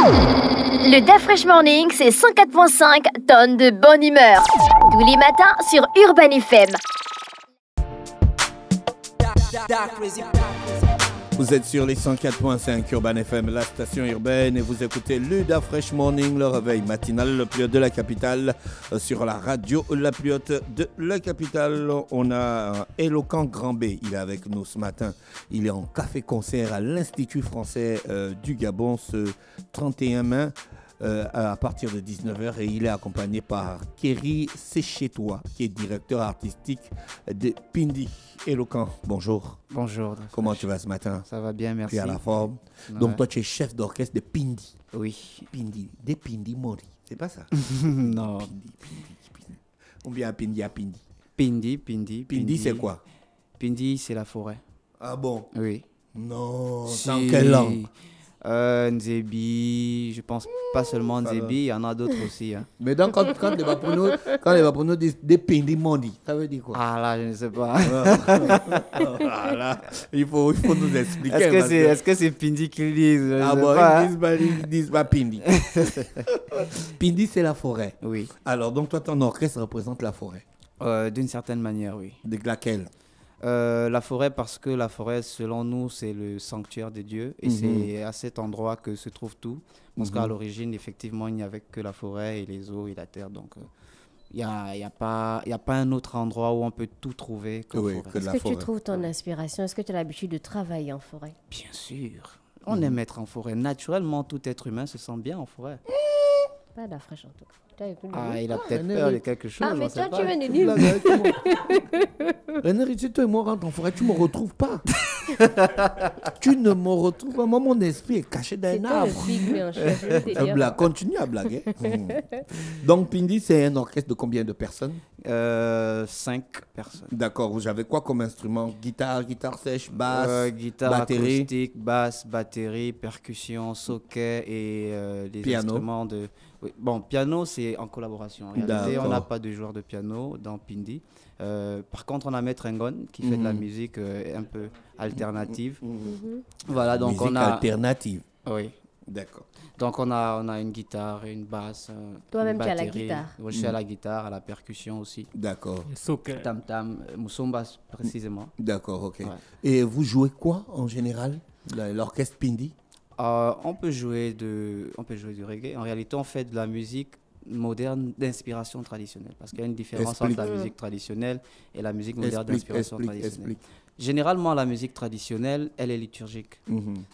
Le DAF Fresh Morning, c'est 104.5 tonnes de bonne humeur. Tous les matins sur Urban FM. Vous êtes sur les 104.5 Urban FM, la station urbaine, et vous écoutez le DAF Fresh Morning, le réveil matinal, le plus haut de la capitale, sur la radio la plus haute de la capitale. On a Éloquent Grand-B, il est avec nous ce matin. Il est en café-concert à l'Institut français du Gabon ce 31 mai. À partir de 19h, et il est accompagné par Kerry Séchétois, qui est directeur artistique de Pindi. Éloquent, bonjour. Bonjour. Comment tu vas ce matin? Ça va bien, merci. Tu es à la forme. Ouais. Donc toi, tu es chef d'orchestre de Pindi. Oui. Pindi, des Pindi Mori. C'est pas ça? Non. Pindi. Combien à Pindi? Pindi, c'est quoi? Pindi, c'est la forêt. Ah bon? Oui. Non, dans quelle langue? Nzebi, je pense pas seulement Nzebi, il y en a d'autres aussi. Hein. Mais donc quand les Vapono disent des Pindi Mori, ça veut dire quoi? Ah là, je ne sais pas. Voilà. il faut nous expliquer. Est-ce que c'est Pindi qu'ils disent? Ah bon, ils disent pas Pindi. Pindi, c'est la forêt. Oui. Alors, donc toi, ton orchestre représente la forêt. D'une certaine manière, oui. De laquelle? La forêt, parce que la forêt, selon nous, c'est le sanctuaire de Dieu. Et c'est à cet endroit que se trouve tout. Parce qu'à l'origine, effectivement, il n'y avait que la forêt et les eaux et la terre. Donc, il n'y a pas un autre endroit où on peut tout trouver que la forêt. Est-ce que tu trouves ton inspiration? Est-ce que tu as l'habitude de travailler en forêt? Bien sûr. On aime être en forêt. Naturellement, tout être humain se sent bien en forêt. Pas la fraîche en tout cas. Ah, il a peut-être peur de quelque chose. Ah, mais toi, tu viens de dire. René, si toi et moi rentrons en forêt, tu ne me retrouves pas. Tu ne me retrouves pas. Moi, mon esprit est caché dans un arbre. Continue à blaguer. Donc, Pindi, c'est un orchestre de combien de personnes? 5 personnes. D'accord. Vous avez quoi comme instrument? Guitare sèche, basse, guitare batterie, acoustique, basse, batterie, percussion, socket et des instruments de... Oui. Bon, piano, c'est en collaboration. En réalité, on n'a pas de joueur de piano dans Pindi. Par contre, on a Maître Ngon qui fait de la musique un peu alternative. Voilà, donc musique alternative. Oui. D'accord. Donc on a une guitare, une basse, toi-même une tu as la batterie. guitare. Je suis à la guitare, à la percussion aussi. D'accord. Tam-tam, Musumba précisément. D'accord, ok. Ouais. Et vous jouez quoi en général, l'orchestre Pindi? On peut jouer du reggae. En réalité, on fait de la musique moderne d'inspiration traditionnelle. Parce qu'il y a une différence entre la musique traditionnelle et la musique moderne d'inspiration traditionnelle. Généralement, la musique traditionnelle, elle est liturgique.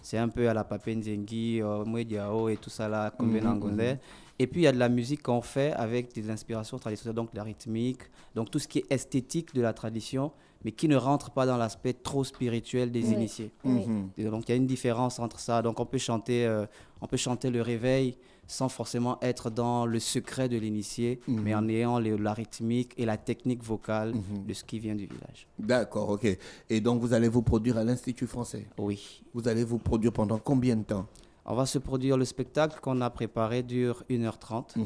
C'est un peu à la Pape Nzengi, Mwediao et tout ça là, comme Benangolais. Et puis, il y a de la musique qu'on fait avec des inspirations traditionnelles, donc la rythmique, donc tout ce qui est esthétique de la tradition, mais qui ne rentre pas dans l'aspect trop spirituel des initiés. Et donc, il y a une différence entre ça. Donc, on peut chanter le réveil sans forcément être dans le secret de l'initié, mais en ayant la rythmique et la technique vocale de ce qui vient du village. D'accord, ok. Et donc, vous allez vous produire à l'Institut français? Oui. Vous allez vous produire pendant combien de temps? On va se produire, le spectacle qu'on a préparé dure 1h30.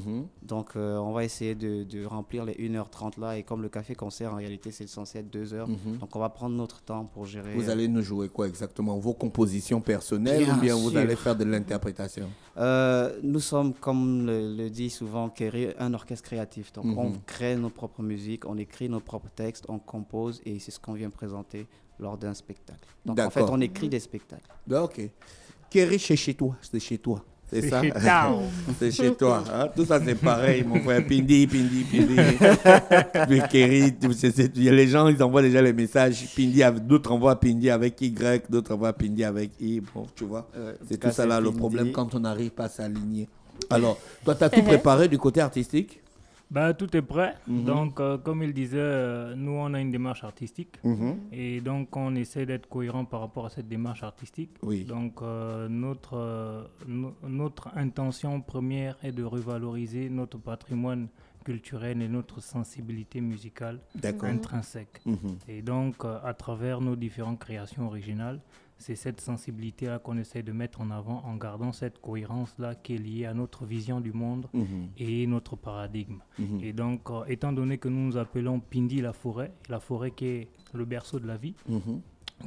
Donc, on va essayer de remplir les 1h30 là. Et comme le café-concert, en réalité, c'est censé être 2 heures. Donc, on va prendre notre temps pour gérer. Vous allez nous jouer quoi exactement? Vos compositions personnelles ou bien vous allez faire de l'interprétation? Nous sommes, comme le dit souvent Kerry, un orchestre créatif. Donc, on crée nos propres musiques, on écrit nos propres textes, on compose et c'est ce qu'on vient présenter lors d'un spectacle. Donc, en fait, on écrit des spectacles. Ok. Kerry, c'est chez toi. C'est chez toi. C'est ça? C'est chez toi. Hein? Tout ça, c'est pareil, mon frère. Pindi. Puis Kerry, les gens, ils envoient déjà les messages. D'autres envoient Pindi avec Y, d'autres envoient Pindi avec I. Bon, tu vois, c'est tout ça là le problème quand on n'arrive pas à s'aligner. Alors, toi, tu as tout préparé du côté artistique? Tout est prêt. Donc, comme il disait, nous, on a une démarche artistique. Et donc, on essaie d'être cohérent par rapport à cette démarche artistique. Oui. Donc, notre intention première est de revaloriser notre patrimoine culturel et notre sensibilité musicale intrinsèque. Et donc, à travers nos différentes créations originales, c'est cette sensibilité-là qu'on essaie de mettre en avant en gardant cette cohérence-là qui est liée à notre vision du monde et notre paradigme. Et donc, étant donné que nous nous appelons Pindi la forêt qui est le berceau de la vie,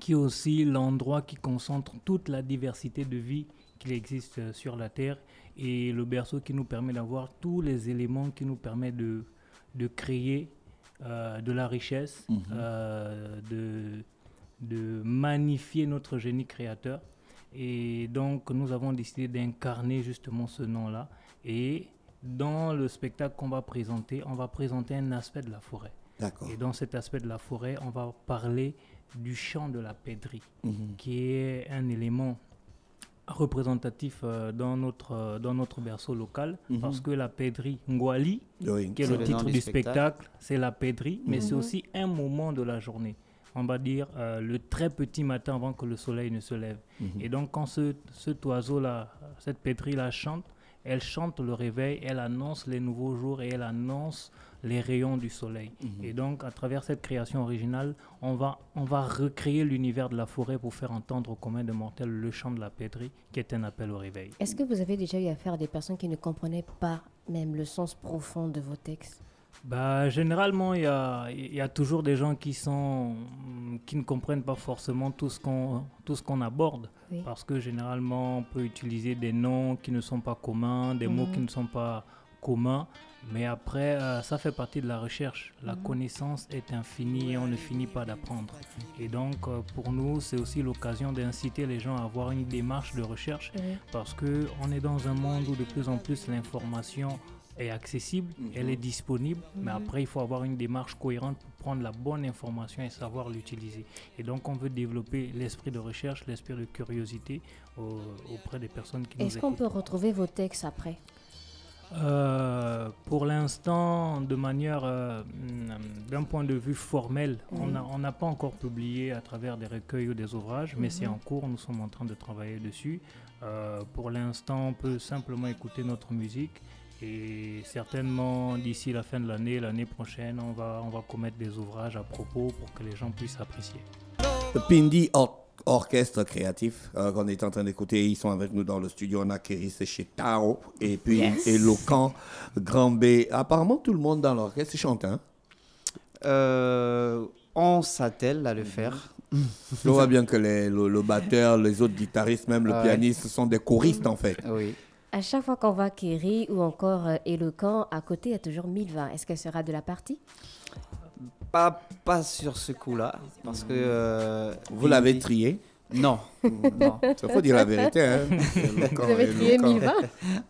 qui est aussi l'endroit qui concentre toute la diversité de vie qu'il existe sur la Terre, et le berceau qui nous permet d'avoir tous les éléments qui nous permettent de créer de la richesse, de magnifier notre génie créateur. Et donc, nous avons décidé d'incarner justement ce nom-là. Et dans le spectacle qu'on va présenter, on va présenter un aspect de la forêt. D'accord. Et dans cet aspect de la forêt, on va parler du chant de la pèderie, qui est un élément représentatif dans notre berceau local, parce que la pèderie Ngwali, qui est le titre du spectacle, c'est la pèderie, mais c'est aussi un moment de la journée. On va dire le très petit matin avant que le soleil ne se lève. Et donc, quand cet oiseau-là, cette pèderie-là chante, elle chante le réveil, elle annonce les nouveaux jours et elle annonce les rayons du soleil. Et donc, à travers cette création originale, on va recréer l'univers de la forêt pour faire entendre au commun des mortels le chant de la pèderie, qui est un appel au réveil. Est-ce que vous avez déjà eu affaire à des personnes qui ne comprenaient pas même le sens profond de vos textes? Généralement, il y a toujours des gens qui ne comprennent pas forcément tout ce qu'on aborde. Oui. Parce que généralement, on peut utiliser des noms qui ne sont pas communs, des mots qui ne sont pas communs. Mais après, ça fait partie de la recherche. La connaissance est infinie et on ne finit pas d'apprendre. Et donc, pour nous, c'est aussi l'occasion d'inciter les gens à avoir une démarche de recherche. Parce qu'on est dans un monde où de plus en plus l'information est accessible, elle est disponible, mais après il faut avoir une démarche cohérente pour prendre la bonne information et savoir l'utiliser. Et donc on veut développer l'esprit de recherche, l'esprit de curiosité auprès des personnes qui nous écoutent. Est-ce qu'on peut retrouver vos textes après? Pour l'instant, de manière, d'un point de vue formel, on n'a pas encore publié à travers des recueils ou des ouvrages, mais c'est en cours, nous sommes en train de travailler dessus. Pour l'instant, on peut simplement écouter notre musique. Et certainement, d'ici la fin de l'année prochaine, on va commettre des ouvrages à propos pour que les gens puissent apprécier. Le Pindi Orchestre Créatif qu'on est en train d'écouter, ils sont avec nous dans le studio. On a Kéris chez Tao et puis Éloquent, Grand B. Apparemment, tout le monde dans l'orchestre chante, hein? On s'attelle à le faire. Je vois bien que le batteur, les autres guitaristes, même le pianiste, sont des choristes en fait. Oui. À chaque fois qu'on va Kéry ou encore Éloquent, à côté, il y a toujours 1020. Est-ce qu'elle sera de la partie? Pas sur ce coup-là, parce que... Vous l'avez trié? Non. Il faut dire la vérité. Hein. Vous avez trié 1020?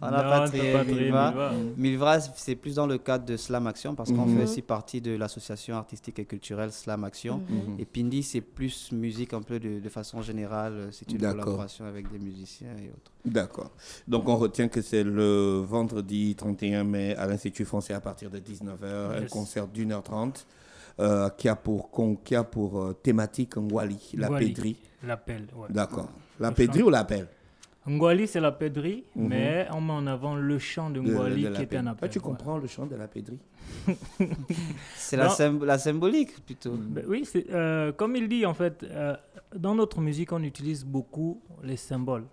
On n'a pas trié 1020. 1020, c'est plus dans le cadre de Slam Action, parce qu'on fait aussi partie de l'association artistique et culturelle Slam Action. Et Pindi, c'est plus musique un peu de façon générale. C'est une collaboration avec des musiciens et autres. D'accord. Donc on retient que c'est le vendredi 31 mai à l'Institut français à partir de 19h, un concert d'1h30. Qui a pour thématique Ngwali, la pèderie. L'appel, ouais. D'accord. La pèderie ou l'appel? Ngwali, c'est la pèderie, mais on met en avant le chant de Ngwali qui est un appel. Tu comprends le chant de la pèderie? C'est la symbolique plutôt. Oui, comme il dit en fait, dans notre musique, on utilise beaucoup les symboles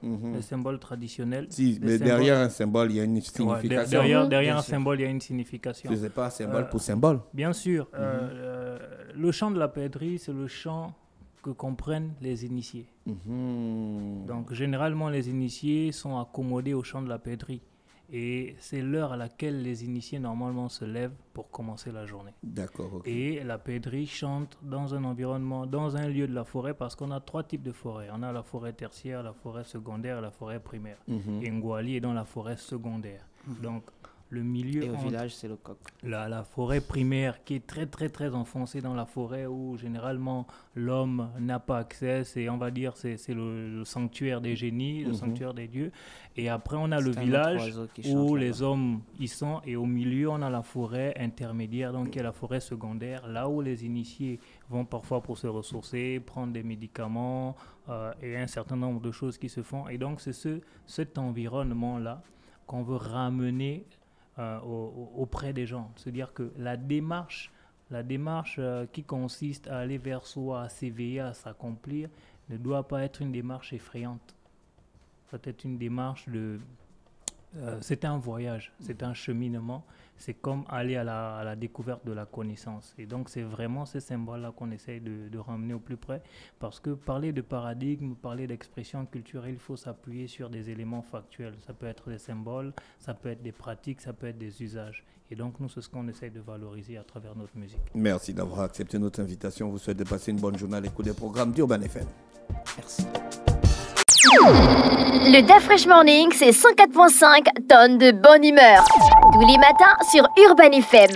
traditionnels. Si, mais derrière un symbole, il y a une signification. Ouais, derrière un symbole, il y a une signification. Ce n'est pas symbole pour symbole. Bien sûr. Le chant de la pèderie, c'est le chant que comprennent les initiés. Donc, généralement, les initiés sont accommodés au chant de la pèderie. Et c'est l'heure à laquelle les initiés, normalement, se lèvent pour commencer la journée. D'accord, ok. Et la pèderie chante dans un environnement, dans un lieu de la forêt, parce qu'on a 3 types de forêts. On a la forêt tertiaire, la forêt secondaire et la forêt primaire. Et Ngwali est dans la forêt secondaire. Donc, le milieu... Et au village, c'est le coq. La forêt primaire qui est très, très, très enfoncée dans la forêt où, généralement, l'homme n'a pas accès. C'est, on va dire, c'est le sanctuaire des génies, le sanctuaire des dieux. Et après, on a le village où les hommes y sont. Et au milieu, on a la forêt intermédiaire, donc qui est la forêt secondaire, là où les initiés vont parfois pour se ressourcer, prendre des médicaments et un certain nombre de choses qui se font. Et donc, c'est cet environnement-là qu'on veut ramener auprès des gens. C'est-à-dire que la démarche qui consiste à aller vers soi, à s'éveiller, à s'accomplir, ne doit pas être une démarche effrayante. Ça doit être une démarche C'est un voyage, c'est un cheminement. C'est comme aller à la découverte de la connaissance. Et donc, c'est vraiment ces symboles-là qu'on essaye de ramener au plus près. Parce que parler de paradigme, parler d'expression culturelle, il faut s'appuyer sur des éléments factuels. Ça peut être des symboles, ça peut être des pratiques, ça peut être des usages. Et donc, nous, c'est ce qu'on essaye de valoriser à travers notre musique. Merci d'avoir accepté notre invitation. On vous souhaite de passer une bonne journée à l'écoute des programmes d'Urban FM. Merci. Le Da Fresh Morning, c'est 104.5 tonnes de bonne humeur. Tous les matins sur Urban FM.